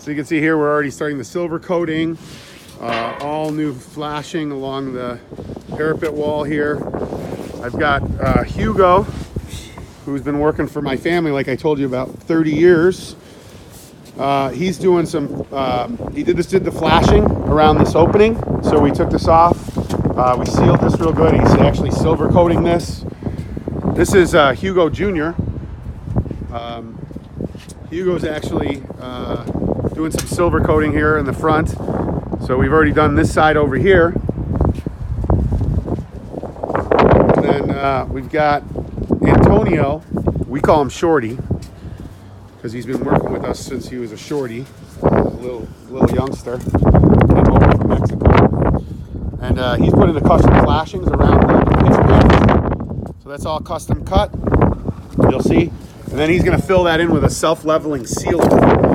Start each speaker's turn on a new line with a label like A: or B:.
A: So you can see here we're already starting the silver coating, all new flashing along the parapet wall here. I've got Hugo, who's been working for my family, like I told you, about 30 years. He's doing some, he did the flashing around this opening. So we took this off. We sealed this real good. He's actually silver coating this. This is Hugo Jr. Hugo's actually doing some silver coating here in the front. So we've already done this side over here. And then we've got Antonio. We call him Shorty because he's been working with us since he was a shorty, a little youngster. Came over from Mexico. And he's putting the custom flashings around the pitch pins. So that's all custom cut, you'll see. And then he's going to fill that in with a self-leveling sealer.